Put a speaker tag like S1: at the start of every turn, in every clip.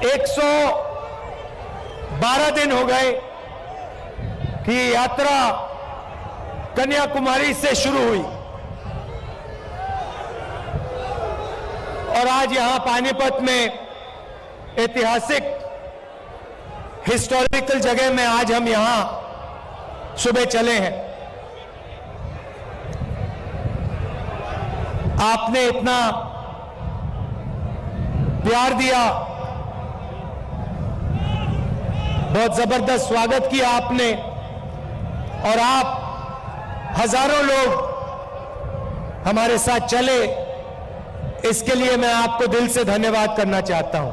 S1: 112 दिन हो गए कि यात्रा कन्याकुमारी से शुरू हुई और आज यहां पानीपत में ऐतिहासिक हिस्टोरिकल जगह में आज हम यहां सुबह चले हैं। आपने इतना प्यार दिया, बहुत जबरदस्त स्वागत किया आपने और आप हजारों लोग हमारे साथ चले, इसके लिए मैं आपको दिल से धन्यवाद करना चाहता हूं।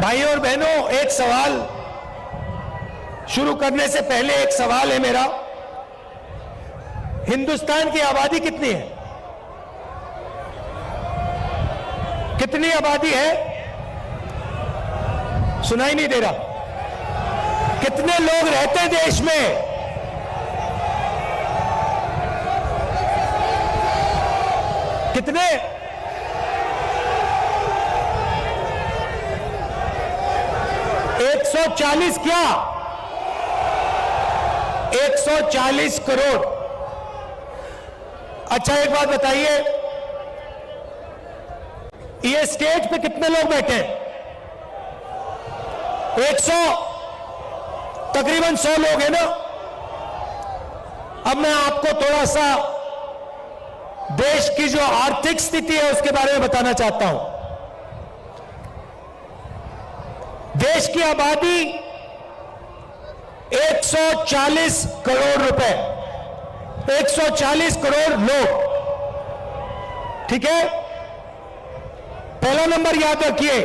S1: भाइयों और बहनों, एक सवाल शुरू करने से पहले एक सवाल है मेरा। हिंदुस्तान की आबादी कितनी है? कितनी आबादी है? सुनाई नहीं दे रहा। कितने लोग रहते हैं देश में? कितने? 140 क्या? 140 करोड़। अच्छा एक बात बताइए, ये स्टेज पे कितने लोग बैठे हैं? 100, तकरीबन 100 लोग हैं ना। अब मैं आपको थोड़ा सा देश की जो आर्थिक स्थिति है उसके बारे में बताना चाहता हूं। देश की आबादी 140 करोड़ रुपए, 140 करोड़ लोग, ठीक है। पहला नंबर याद रखिए,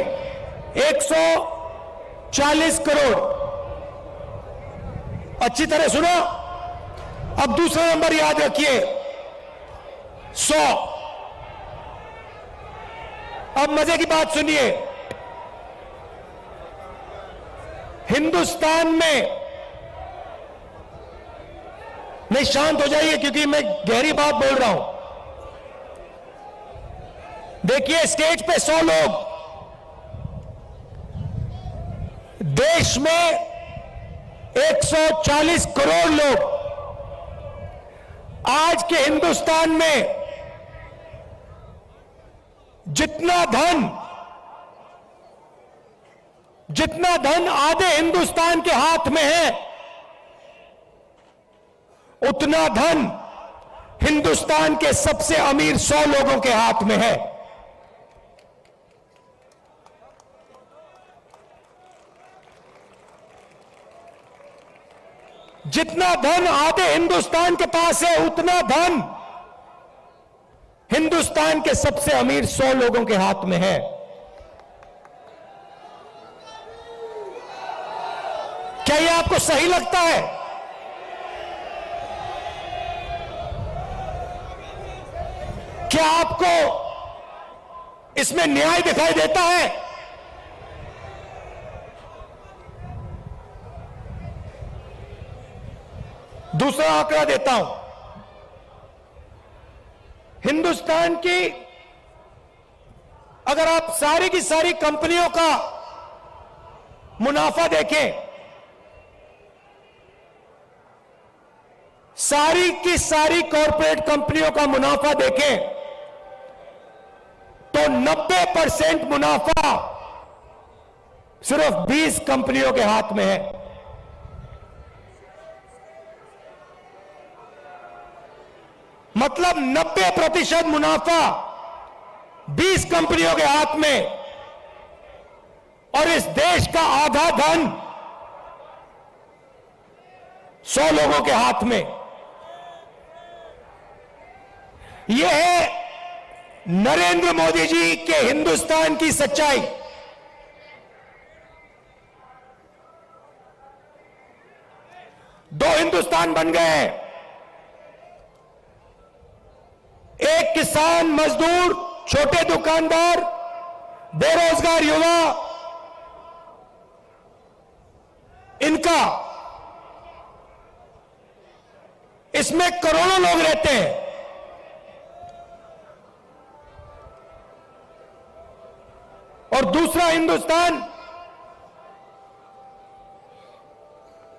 S1: 140 करोड़। अच्छी तरह सुनो। अब दूसरा नंबर याद रखिए, 100। अब मजे की बात सुनिए, हिंदुस्तान में, नहीं शांत हो जाइए क्योंकि मैं गहरी बात बोल रहा हूं। देखिए स्टेज पे 100 लोग, देश में 140 करोड़ लोग। आज के हिंदुस्तान में जितना धन आधे हिंदुस्तान के हाथ में है, उतना धन हिंदुस्तान के सबसे अमीर 100 लोगों के हाथ में है। जितना धन आधे हिंदुस्तान के पास है, उतना धन हिंदुस्तान के सबसे अमीर 100 लोगों के हाथ में है। क्या यह आपको सही लगता है? क्या आपको इसमें न्याय दिखाई देता है? दूसरा आंकड़ा देता हूं। हिंदुस्तान की अगर आप सारी की सारी कंपनियों का मुनाफा देखें, सारी की सारी कॉरपोरेट कंपनियों का मुनाफा देखें, तो 90% मुनाफा सिर्फ 20 कंपनियों के हाथ में है। मतलब 90% मुनाफा 20 कंपनियों के हाथ में, और इस देश का आधा धन 100 लोगों के हाथ में। यह है नरेंद्र मोदी जी के हिंदुस्तान की सच्चाई। दो हिंदुस्तान बन गए हैं, एक किसान, मजदूर, छोटे दुकानदार, बेरोजगार युवा, इनका इसमें करोड़ों लोग रहते हैं। और दूसरा हिंदुस्तान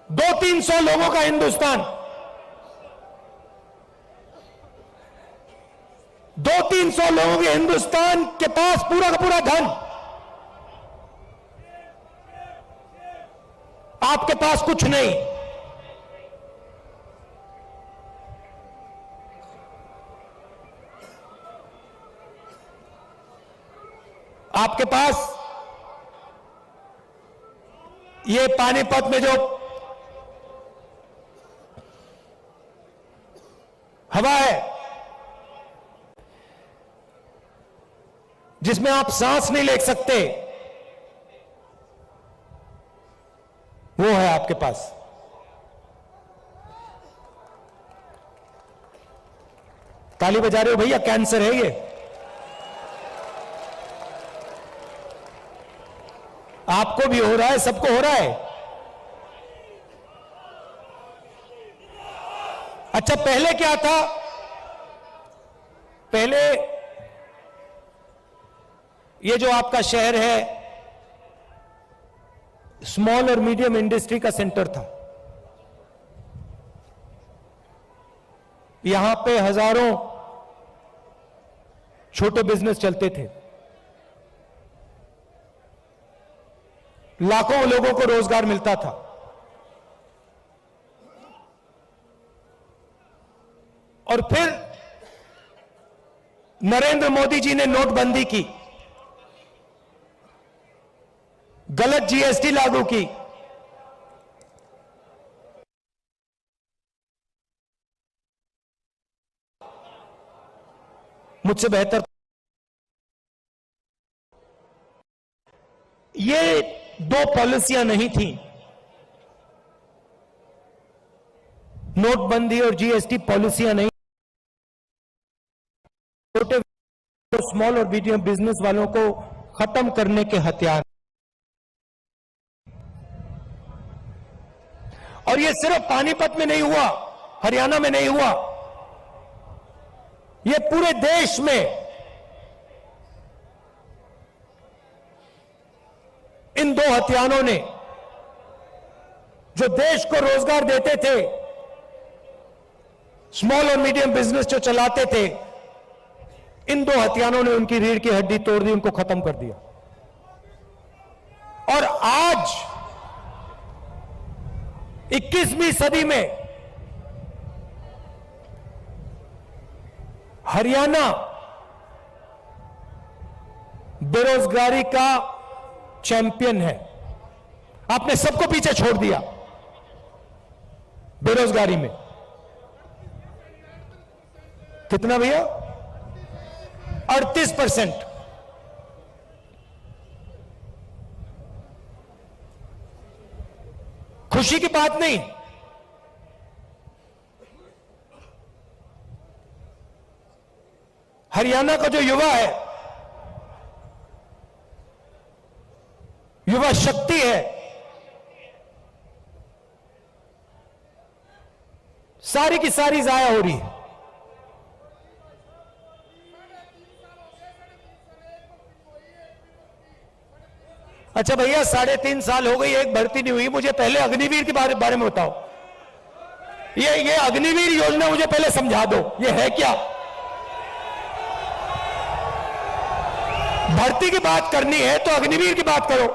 S1: 200-300 लोगों का हिंदुस्तान, 200-300 लोगों के हिंदुस्तान के पास पूरा का पूरा धन, आपके पास कुछ नहीं। आपके पास ये पानीपत में जो हवा है, जिसमें आप सांस नहीं ले सकते, वो है आपके पास। ताली बजा रहे हो भैया, कैंसर है ये। आपको भी हो रहा है, सबको हो रहा है। अच्छा, पहले क्या था? पहले ये जो आपका शहर है स्मॉल और मीडियम इंडस्ट्री का सेंटर था। यहां पे हजारों छोटे बिजनेस चलते थे, लाखों लोगों को रोजगार मिलता था। और फिर नरेंद्र मोदी जी ने नोटबंदी की, गलत जीएसटी लागू की, मुझसे बेहतर ये दो पॉलिसियां नहीं थी, नोटबंदी और जीएसटी पॉलिसियां नहीं, छोटे स्मॉल और मीडियम बिजनेस वालों को खत्म करने के हथियार। और ये सिर्फ पानीपत में नहीं हुआ, हरियाणा में नहीं हुआ, ये पूरे देश में इन दो हथियारों ने जो देश को रोजगार देते थे, स्मॉल और मीडियम बिजनेस जो चलाते थे, इन दो हथियारों ने उनकी रीढ़ की हड्डी तोड़ दी, उनको खत्म कर दिया। और आज 21वीं सदी में हरियाणा बेरोजगारी का चैंपियन है। आपने सबको पीछे छोड़ दिया बेरोजगारी में। कितना भैया? 38%। खुशी की बात नहीं, हरियाणा का जो युवा है, युवा शक्ति है, सारी की सारी जाया हो रही है। अच्छा भैया, 3.5 साल हो गई, एक भर्ती नहीं हुई। मुझे पहले अग्निवीर के बारे में बताओ। ये अग्निवीर योजना मुझे पहले समझा दो, ये है क्या? भर्ती की बात करनी है तो अग्निवीर की बात करो।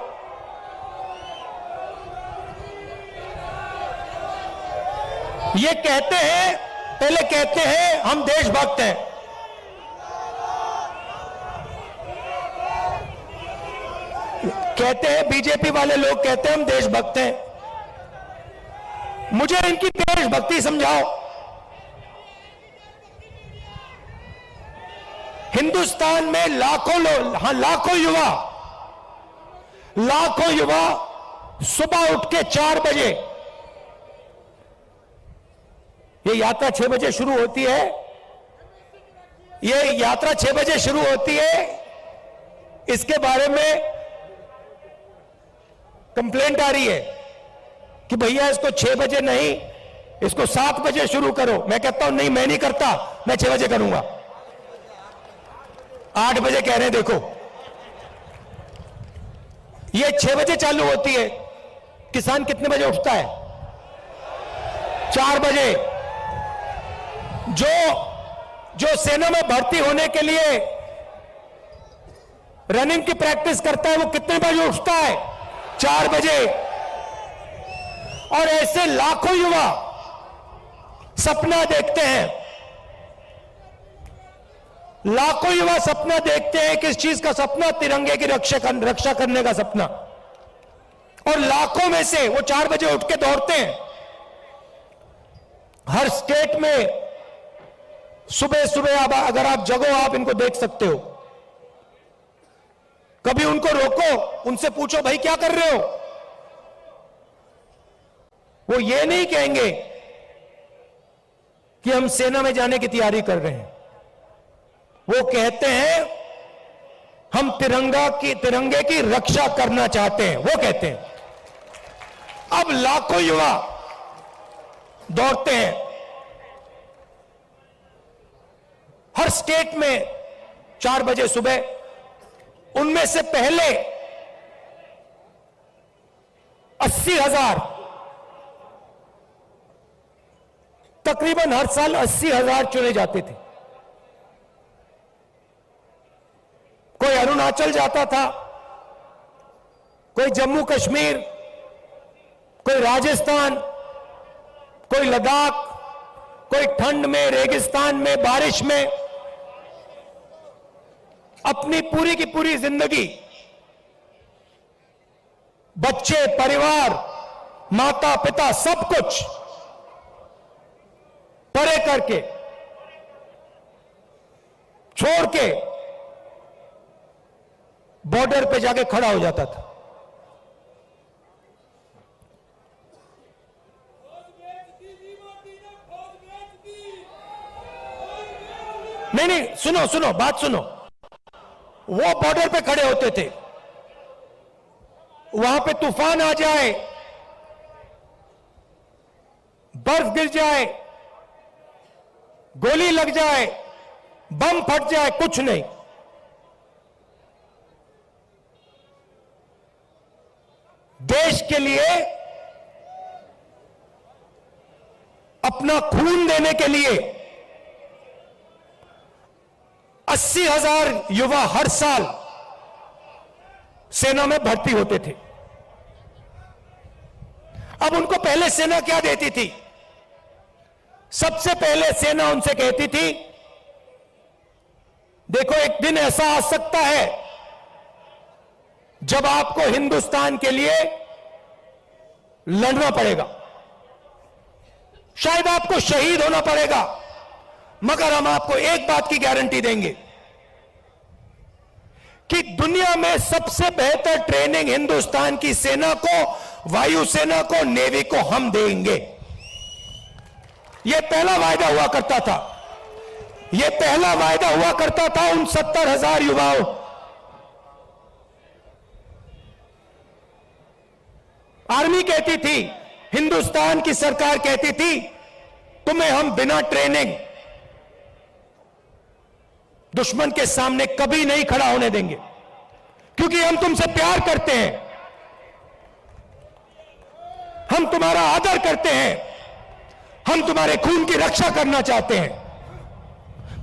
S1: ये कहते हैं, पहले कहते हैं हम देशभक्त हैं, कहते हैं बीजेपी वाले लोग कहते हैं हम देशभक्त हैं। मुझे इनकी देशभक्ति समझाओ। हिंदुस्तान में लाखों लोग, हाँ लाखों युवा सुबह उठ के 4 बजे, ये यात्रा 6 बजे शुरू होती है, ये यात्रा 6 बजे शुरू होती है। इसके बारे में कंप्लेंट आ रही है कि भैया इसको 6 बजे नहीं, इसको 7 बजे शुरू करो। मैं कहता हूं नहीं, मैं नहीं करता, मैं 6 बजे करूंगा। 8 बजे कह रहे हैं, देखो ये 6 बजे चालू होती है। किसान कितने बजे उठता है? 4 बजे। जो सेना में भर्ती होने के लिए रनिंग की प्रैक्टिस करता है, वो कितने बजे उठता है? 4 बजे। और ऐसे लाखों युवा सपना देखते हैं, लाखों युवा सपना देखते हैं। किस चीज का सपना? तिरंगे की रक्षा करने का सपना। और लाखों में से वो 4 बजे उठ के दौड़ते हैं। हर स्टेट में सुबह सुबह अगर आप जगो, आप इनको देख सकते हो। कभी उनको रोको, उनसे पूछो भाई क्या कर रहे हो? वो ये नहीं कहेंगे कि हम सेना में जाने की तैयारी कर रहे हैं। वो कहते हैं हम तिरंगे की रक्षा करना चाहते हैं, वो कहते हैं। अब लाखों युवा दौड़ते हैं हर स्टेट में 4 बजे सुबह। उनमें से पहले 80,000, तकरीबन हर साल 80,000 चुने जाते थे। कोई अरुणाचल जाता था, कोई जम्मू कश्मीर, कोई राजस्थान, कोई लद्दाख, कोई ठंड में, रेगिस्तान में, बारिश में। अपनी पूरी की पूरी जिंदगी बच्चे, परिवार, माता पिता, सब कुछ परे करके, छोड़ के बॉर्डर पे जाके खड़ा हो जाता था। नहीं, सुनो सुनो, बात सुनो। वो बॉर्डर पे खड़े होते थे, वहां पे तूफान आ जाए, बर्फ गिर जाए, गोली लग जाए, बम फट जाए, कुछ नहीं। देश के लिए, अपना खून देने के लिए 80,000 युवा हर साल सेना में भर्ती होते थे। अब उनको पहले सेना क्या देती थी? सबसे पहले सेना उनसे कहती थी, देखो एक दिन ऐसा आ सकता है जब आपको हिंदुस्तान के लिए लड़ना पड़ेगा, शायद आपको शहीद होना पड़ेगा, मगर हम आपको एक बात की गारंटी देंगे कि दुनिया में सबसे बेहतर ट्रेनिंग हिंदुस्तान की सेना को, वायुसेना को, नेवी को हम देंगे। यह पहला वायदा हुआ करता था। यह पहला वायदा हुआ करता था उन 70,000 युवाओं। आर्मी कहती थी, हिंदुस्तान की सरकार कहती थी, तुम्हें हम बिना ट्रेनिंग दुश्मन के सामने कभी नहीं खड़ा होने देंगे, क्योंकि हम तुमसे प्यार करते हैं, हम तुम्हारा आदर करते हैं, हम तुम्हारे खून की रक्षा करना चाहते हैं।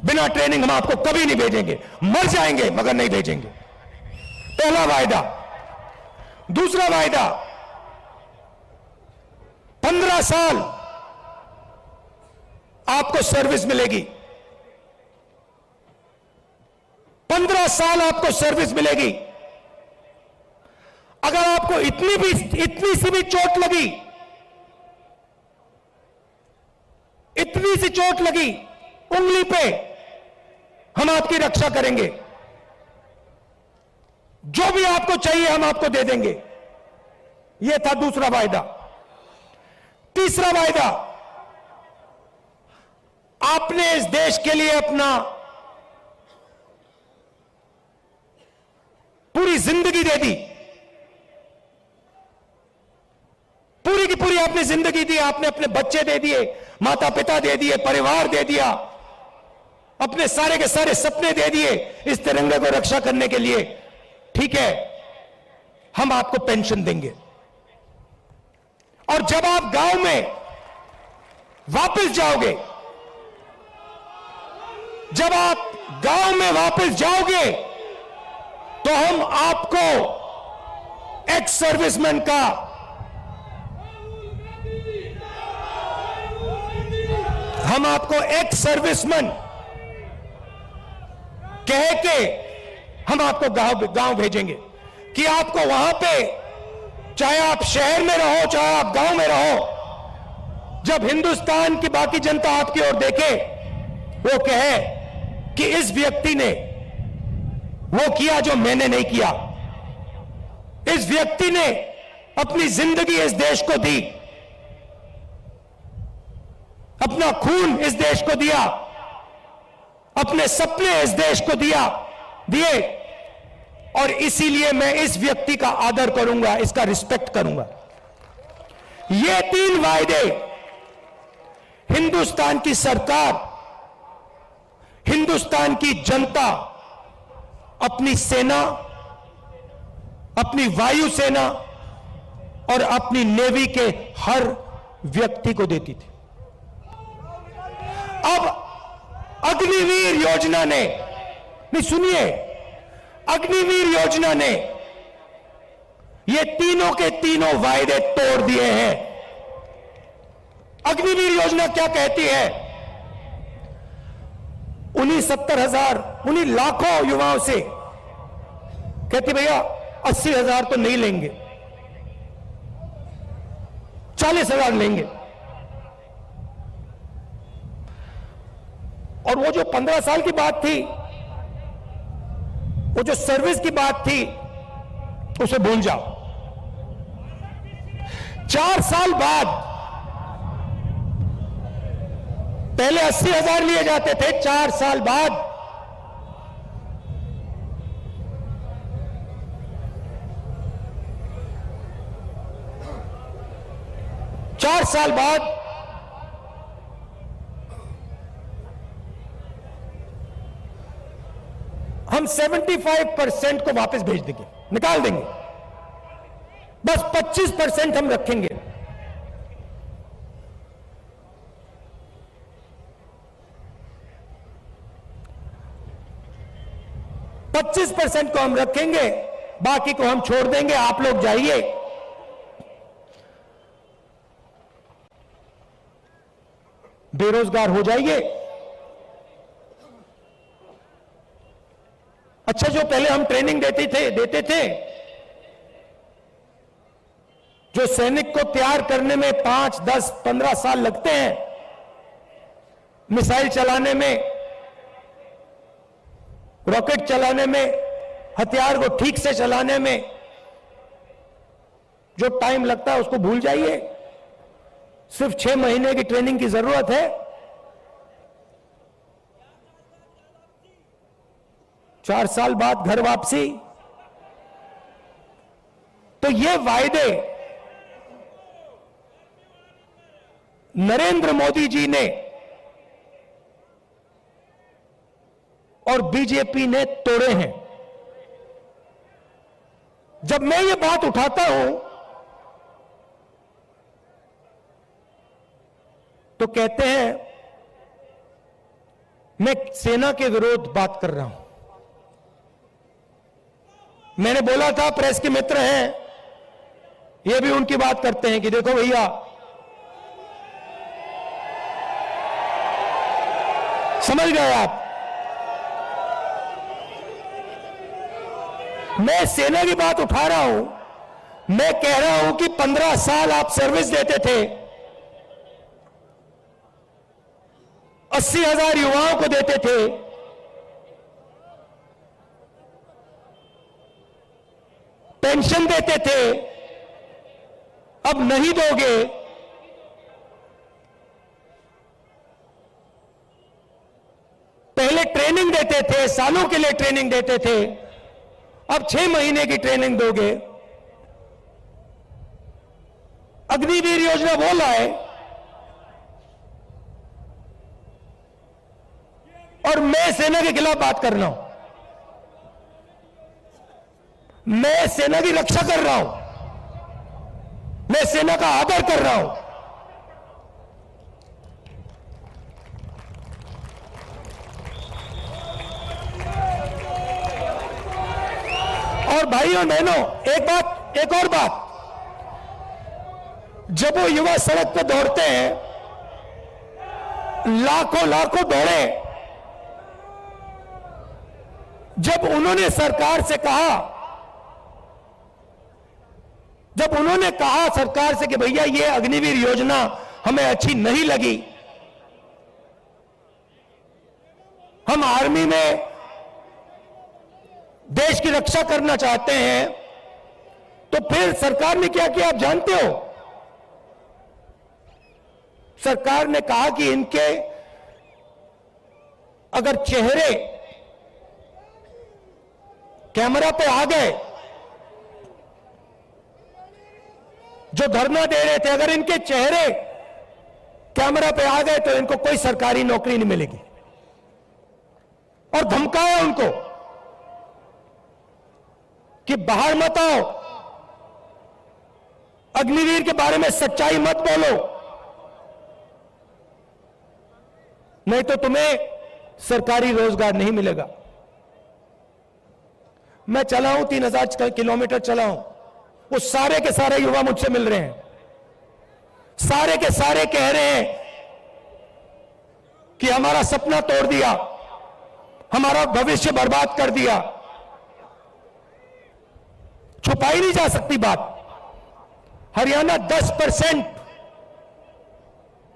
S1: बिना ट्रेनिंग हम आपको कभी नहीं भेजेंगे, मर जाएंगे मगर नहीं भेजेंगे। पहला वायदा। दूसरा वायदा, 15 साल आपको सर्विस मिलेगी। 15 साल आपको सर्विस मिलेगी। अगर आपको इतनी सी भी चोट लगी, इतनी सी चोट लगी उंगली पे, हम आपकी रक्षा करेंगे। जो भी आपको चाहिए हम आपको दे देंगे। यह था दूसरा वायदा। तीसरा वायदा, आपने इस देश के लिए अपना पूरी जिंदगी दे दी, पूरी की पूरी आपने जिंदगी दी, आपने अपने बच्चे दे दिए, माता पिता दे दिए, परिवार दे दिया, अपने सारे के सारे सपने दे दिए इस तिरंगे को रक्षा करने के लिए। ठीक है, हम आपको पेंशन देंगे, और जब आप गांव में वापस जाओगे, जब आप गांव में वापस जाओगे, तो हम आपको एक्स सर्विसमैन का एक्स सर्विसमैन कह के हम आपको गांव भेजेंगे कि आपको वहां पे, चाहे आप शहर में रहो चाहे आप गांव में रहो, जब हिंदुस्तान की बाकी जनता आपकी ओर देखे, वो कहे कि इस व्यक्ति ने वो किया जो मैंने नहीं किया, इस व्यक्ति ने अपनी जिंदगी इस देश को दी, अपना खून इस देश को दिया, अपने सपने इस देश को दिए, और इसीलिए मैं इस व्यक्ति का आदर करूंगा, इसका रिस्पेक्ट करूंगा। ये 3 वायदे हिंदुस्तान की सरकार, हिंदुस्तान की जनता अपनी सेना, अपनी वायुसेना और अपनी नेवी के हर व्यक्ति को देती थी। अब अग्निवीर योजना ने, नहीं सुनिए, अग्निवीर योजना ने ये तीनों के तीनों वायदे तोड़ दिए हैं। अग्निवीर योजना क्या कहती है? उन्हीं 70,000, उन्हीं लाखों युवाओं से कहती भैया 80,000 तो नहीं लेंगे, 40,000 लेंगे। और वो जो 15 साल की बात थी, वो जो सर्विस की बात थी, उसे भूल जाओ। 4 साल बाद, पहले 80,000 लिए जाते थे, 4 साल बाद 4 साल बाद हम 75% को वापस भेज देंगे, निकाल देंगे, बस 25% हम रखेंगे। %25 को हम रखेंगे, बाकी को हम छोड़ देंगे। आप लोग जाइए, बेरोजगार हो जाइए। अच्छा, जो पहले हम ट्रेनिंग देते थे, जो सैनिक को तैयार करने में 5, 10, 15 साल लगते हैं, मिसाइल चलाने में, रॉकेट चलाने में, हथियार को ठीक से चलाने में जो टाइम लगता है, उसको भूल जाइए। सिर्फ 6 महीने की ट्रेनिंग की जरूरत है। 4 साल बाद घर वापसी। तो ये वायदे नरेंद्र मोदी जी ने और बीजेपी ने तोड़े हैं। जब मैं ये बात उठाता हूं तो कहते हैं मैं सेना के विरोध बात कर रहा हूं। मैंने बोला था, प्रेस के मित्र हैं, ये भी उनकी बात करते हैं कि देखो भैया, समझ गए आप, मैं सेना की बात उठा रहा हूं। मैं कह रहा हूं कि 15 साल आप सर्विस देते थे, 80,000 युवाओं को देते थे, पेंशन देते थे, अब नहीं दोगे। पहले ट्रेनिंग देते थे, सालों के लिए ट्रेनिंग देते थे, अब 6 महीने की ट्रेनिंग दोगे। अग्निवीर योजना वो लाए और मैं सेना के खिलाफ बात कर रहा हूं। मैं सेना की रक्षा कर रहा हूं, मैं सेना का आदर कर रहा हूं। और भाइयों बहनों, एक और बात, जब वो युवा सड़क पर दौड़ते हैं, लाखों लाखों दौड़े, जब उन्होंने सरकार से कहा, सरकार से कि भैया ये अग्निवीर योजना हमें अच्छी नहीं लगी, हम आर्मी में देश की रक्षा करना चाहते हैं, तो फिर सरकार ने क्या किया आप जानते हो? सरकार ने कहा कि इनके अगर चेहरे कैमरा पे आ गए, जो धरना दे रहे थे, अगर इनके चेहरे कैमरा पे आ गए तो इनको कोई सरकारी नौकरी नहीं मिलेगी। और धमकाया उनको कि बाहर मत आओ, अग्निवीर के बारे में सच्चाई मत बोलो, नहीं तो तुम्हें सरकारी रोजगार नहीं मिलेगा। मैं चला हूं, 3000 किलोमीटर चला हूं, वो सारे के सारे युवा मुझसे मिल रहे हैं, सारे के सारे कह रहे हैं कि हमारा सपना तोड़ दिया, हमारा भविष्य बर्बाद कर दिया। छुपाई नहीं जा सकती बात। हरियाणा 10%,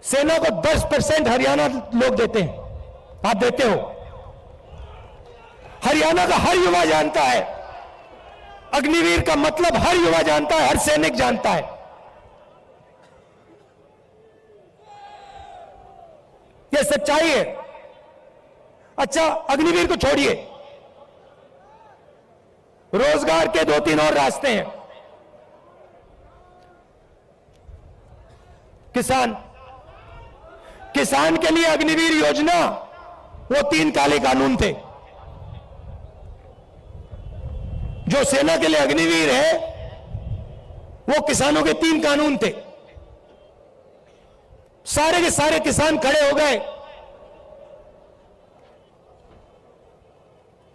S1: सेना को 10% हरियाणा लोग देते हैं, आप देते हो। हरियाणा का हर युवा जानता है, अग्निवीर का मतलब हर युवा जानता है, हर सैनिक जानता है। यह सच्चाई है। अच्छा, अग्निवीर को छोड़िए, रोजगार के 2-3 और रास्ते हैं। किसान के लिए अग्निवीर योजना, वो 3 काले कानून थे। जो सेना के लिए अग्निवीर है, वो किसानों के 3 कानून थे। सारे के सारे किसान खड़े हो गए,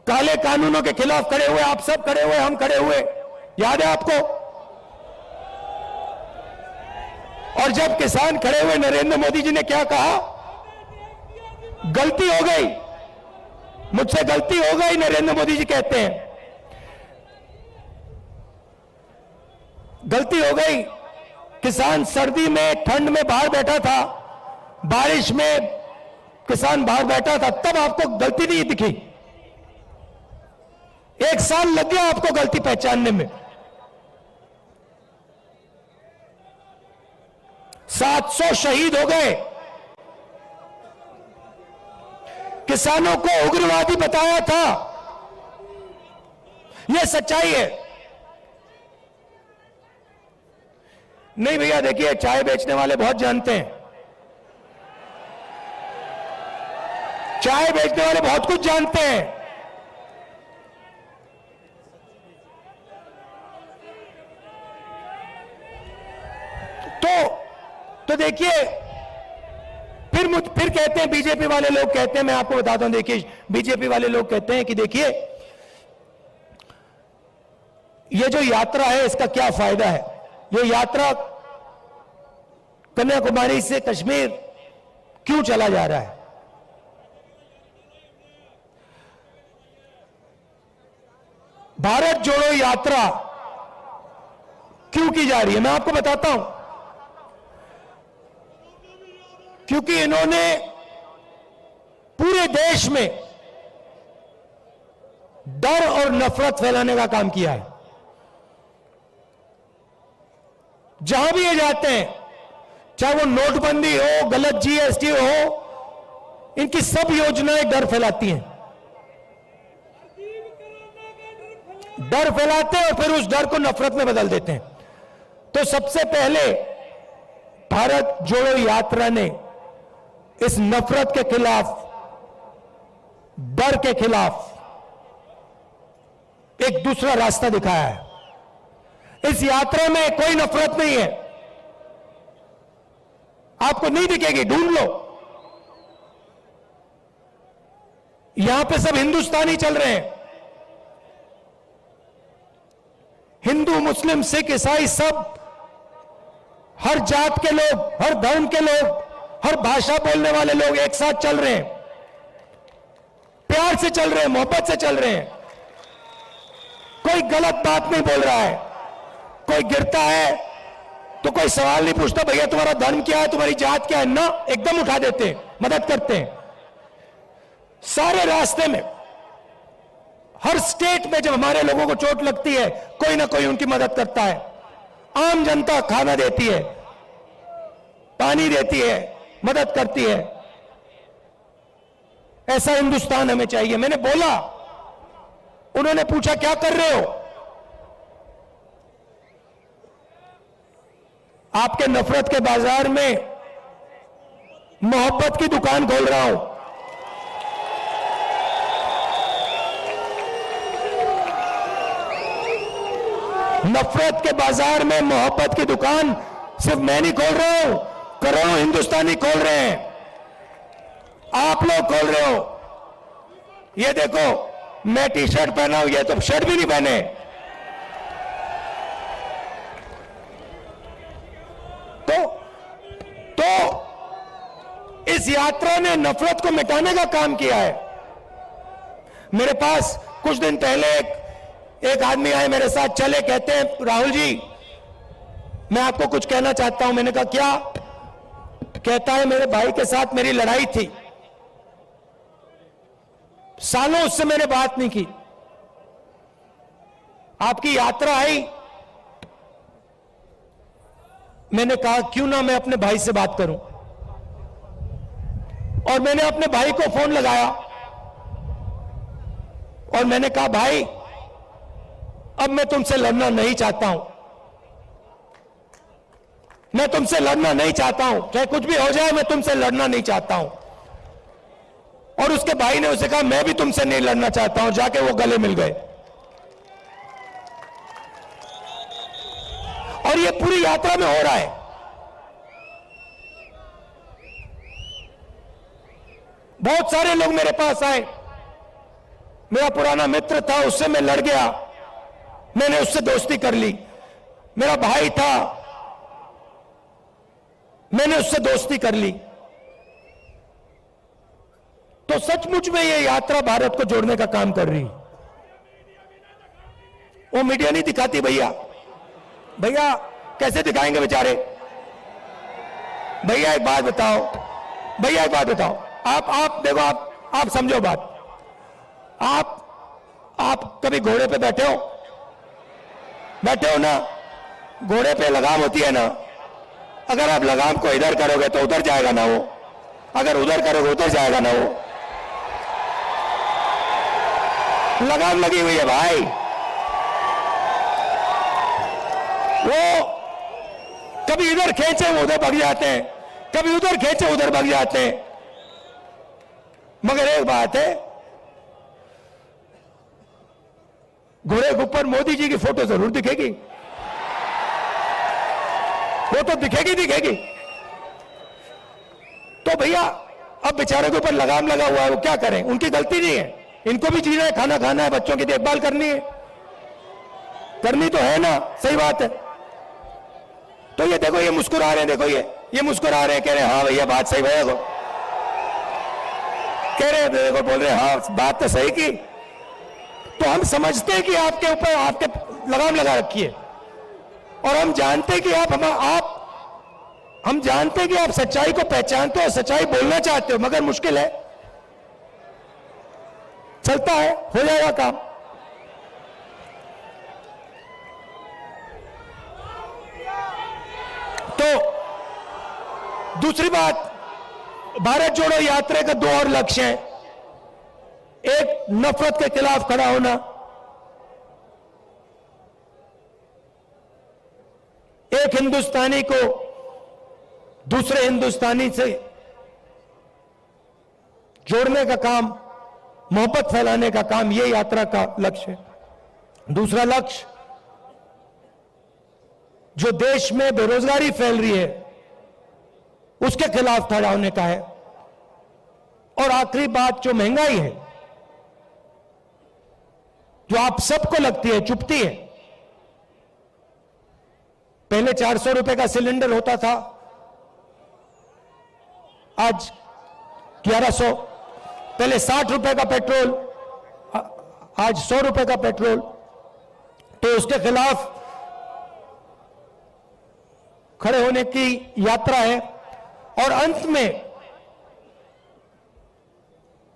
S1: काले कानूनों के खिलाफ खड़े हुए, आप सब खड़े हुए, हम खड़े हुए, याद है आपको? और जब किसान खड़े हुए, नरेंद्र मोदी जी ने क्या कहा? गलती हो गई, मुझसे गलती हो गई, नरेंद्र मोदी जी कहते हैं, गलती हो गई। किसान सर्दी में, ठंड में बाहर बैठा था, बारिश में किसान बाहर बैठा था, तब आपको गलती नहीं दिखी। 1 साल लग गया आपको गलती पहचानने में। 700 शहीद हो गए। किसानों को उग्रवादी बताया था, यह सच्चाई है। नहीं भैया, देखिए, चाय बेचने वाले बहुत जानते हैं, चाय बेचने वाले बहुत कुछ जानते हैं। तो देखिए, फिर कहते हैं, बीजेपी वाले लोग कहते हैं, मैं आपको बताता हूं, देखिए, बीजेपी वाले लोग कहते हैं कि देखिए, ये जो यात्रा है इसका क्या फायदा है? ये यात्रा कन्याकुमारी से कश्मीर क्यों चला जा रहा है? भारत जोड़ो यात्रा क्यों की जा रही है? मैं आपको बताता हूं। क्योंकि इन्होंने पूरे देश में डर और नफरत फैलाने का काम किया है। जहां भी ये जाते हैं, चाहे वो नोटबंदी हो, गलत जीएसटी हो, इनकी सब योजनाएं डर फैलाती हैं। डर फैलाते हैं और फिर उस डर को नफरत में बदल देते हैं। तो सबसे पहले भारत जोड़ो यात्रा ने इस नफरत के खिलाफ, डर के खिलाफ एक दूसरा रास्ता दिखाया है। इस यात्रा में कोई नफरत नहीं है, आपको नहीं दिखेगी, ढूंढ लो। यहां पे सब हिंदुस्तानी चल रहे हैं, हिंदू, मुस्लिम, सिख, ईसाई, सब, हर जात के लोग, हर धर्म के लोग, हर भाषा बोलने वाले लोग एक साथ चल रहे हैं, प्यार से चल रहे हैं, मोहब्बत से चल रहे हैं। कोई गलत बात नहीं बोल रहा है, कोई गिरता है तो कोई सवाल नहीं पूछता, भैया तुम्हारा धर्म क्या है, तुम्हारी जात क्या है, ना, एकदम उठा देते हैं, मदद करते हैं। सारे रास्ते में, हर स्टेट में जब हमारे लोगों को चोट लगती है, कोई ना कोई उनकी मदद करता है। आम जनता खाना देती है, पानी देती है, मदद करती है। ऐसा हिंदुस्तान हमें चाहिए। मैंने बोला, उन्होंने पूछा क्या कर रहे हो? आपके नफरत के बाजार में मोहब्बत की दुकान खोल रहा हूं। नफरत के बाजार में मोहब्बत की दुकान सिर्फ मैं नहीं खोल रहा हूं, करोड़ों हिंदुस्तानी खोल रहे हैं, आप लोग खोल रहे हो। ये देखो, मैं टी शर्ट पहना हूं, ये तो शर्ट भी नहीं पहने। तो इस यात्रा ने नफरत को मिटाने का काम किया है। मेरे पास कुछ दिन पहले एक आदमी आए, मेरे साथ चले, कहते हैं राहुल जी मैं आपको कुछ कहना चाहता हूं। मैंने कहा क्या? कहता है मेरे भाई के साथ मेरी लड़ाई थी, सालों उससे मैंने बात नहीं की, आपकी यात्रा आई, मैंने कहा क्यों ना मैं अपने भाई से बात करूं। और मैंने अपने भाई को फोन लगाया और मैंने कहा भाई अब मैं तुमसे लड़ना नहीं चाहता हूं, मैं तुमसे लड़ना नहीं चाहता हूं, चाहे कुछ भी हो जाए मैं तुमसे लड़ना नहीं चाहता हूं। और उसके भाई ने उसे कहा मैं भी तुमसे नहीं लड़ना चाहता हूं। जाके वो गले मिल गए। और ये पूरी यात्रा में हो रहा है। बहुत सारे लोग मेरे पास आए, मेरा पुराना मित्र था, उससे मैं लड़ गया, मैंने उससे दोस्ती कर ली। मेरा भाई था, मैंने उससे दोस्ती कर ली। तो सचमुच में ये यात्रा भारत को जोड़ने का काम कर रही। वो मीडिया नहीं दिखाती भैया, भैया कैसे दिखाएंगे बेचारे। भैया एक बात बताओ, भैया एक बात बताओ, आप देखो, आप समझो बात। आप कभी घोड़े पे बैठे हो ना? घोड़े पे लगाम होती है ना, अगर आप लगाम को इधर करोगे तो उधर जाएगा ना वो, अगर उधर करोगे उधर जाएगा ना वो। लगाम लगी हुई है भाई, वो कभी इधर खींचे वो उधर भाग जाते हैं, कभी उधर खींचे उधर भाग जाते हैं। मगर एक बात है, घोड़े के ऊपर मोदी जी की फोटो जरूर दिखेगी, वो तो दिखेगी। तो भैया अब बेचारे के ऊपर लगाम लगा हुआ है, वो क्या करें? उनकी गलती नहीं है, इनको भी जीना है, खाना खाना है, बच्चों की देखभाल करनी है, करनी तो है ना, सही बात है। तो ये देखो, ये मुस्कुरा रहे हैं, देखो ये मुस्कुरा रहे हैं, कह रहे हैं हाँ भैया बात सही, भैया को कह रहे हैं, देखो बोल रहे हैं हाँ बात तो सही की। तो हम समझते हैं कि आपके ऊपर आपके लगाम लगा रखी है, और हम जानते हैं कि हम जानते हैं कि आप सच्चाई को पहचानते हो, सच्चाई बोलना चाहते हो, मगर मुश्किल है, चलता है, हो जाएगा काम। तो दूसरी बात, भारत जोड़ो यात्रा का दो और लक्ष्य हैं। एक, नफरत के खिलाफ खड़ा होना, एक हिंदुस्तानी को दूसरे हिंदुस्तानी से जोड़ने का काम, मोहब्बत फैलाने का काम, ये यात्रा का लक्ष्य है। दूसरा लक्ष्य, जो देश में बेरोजगारी फैल रही है उसके खिलाफ खड़ा होने का है। और आखिरी बात, जो महंगाई है, जो आप सबको लगती है, चुभती है। पहले 400 रुपए का सिलेंडर होता था, आज 1100। पहले 60 रुपए का पेट्रोल, आज 100 रुपए का पेट्रोल। तो उसके खिलाफ खड़े होने की यात्रा है। और अंत में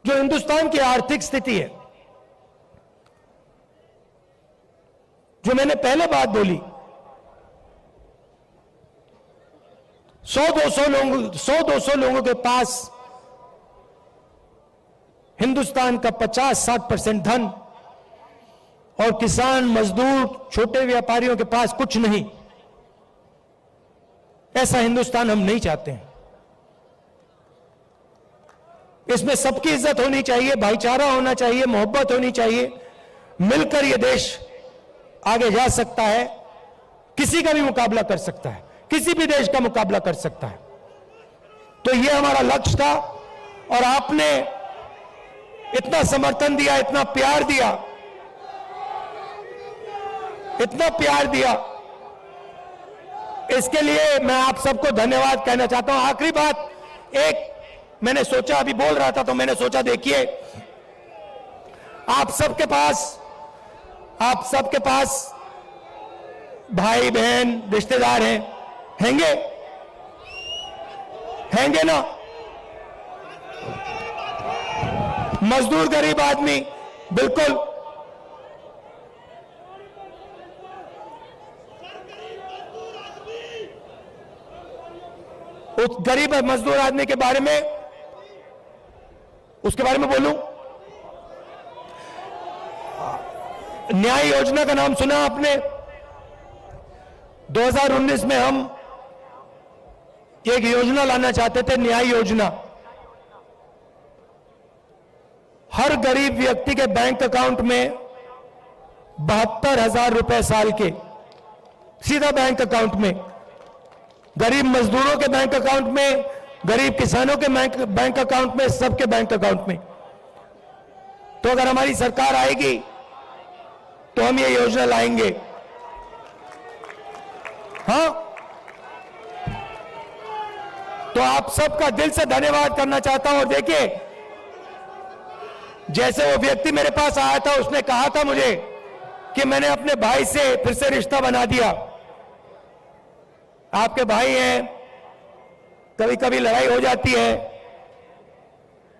S1: जो हिंदुस्तान की आर्थिक स्थिति है, जो मैंने पहले बात बोली, 100-200 लोगों के पास हिंदुस्तान का 50-60% धन, और किसान, मजदूर, छोटे व्यापारियों के पास कुछ नहीं। ऐसा हिंदुस्तान हम नहीं चाहते हैं। इसमें सबकी इज्जत होनी चाहिए, भाईचारा होना चाहिए, मोहब्बत होनी चाहिए। मिलकर यह देश आगे जा सकता है, किसी का भी मुकाबला कर सकता है, किसी भी देश का मुकाबला कर सकता है। तो यह हमारा लक्ष्य था। और आपने इतना समर्थन दिया, इतना प्यार दिया, इतना प्यार दिया, इसके लिए मैं आप सबको धन्यवाद कहना चाहता हूं। आखिरी बात, एक मैंने सोचा, अभी बोल रहा था तो मैंने सोचा, देखिए, आप सबके पास भाई बहन रिश्तेदार हैंगे ना? मजदूर, गरीब आदमी, बिल्कुल। उस गरीब मजदूर आदमी के बारे में, उसके बारे में बोलूं, न्याय योजना का नाम सुना आपने? 2019 में हम एक योजना लाना चाहते थे, न्याय योजना। हर गरीब व्यक्ति के बैंक अकाउंट में 72,000 रुपए साल के सीधा बैंक अकाउंट में, गरीब मजदूरों के बैंक अकाउंट में, गरीब किसानों के बैंक अकाउंट में, सबके बैंक अकाउंट में। तो अगर हमारी सरकार आएगी तो हम ये योजना लाएंगे। हां, तो आप सबका दिल से धन्यवाद करना चाहता हूं। और देखिए, जैसे वो व्यक्ति मेरे पास आया था, उसने कहा था मुझे कि मैंने अपने भाई से फिर से रिश्ता बना दिया। आपके भाई हैं, कभी कभी लड़ाई हो जाती है,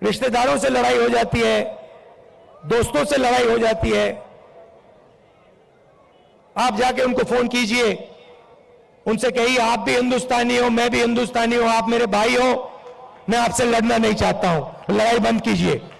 S1: रिश्तेदारों से लड़ाई हो जाती है, दोस्तों से लड़ाई हो जाती है। आप जाके उनको फोन कीजिए, उनसे कहिए आप भी हिंदुस्तानी हो, मैं भी हिंदुस्तानी हूं, आप मेरे भाई हो, मैं आपसे लड़ना नहीं चाहता हूं, लड़ाई बंद कीजिए।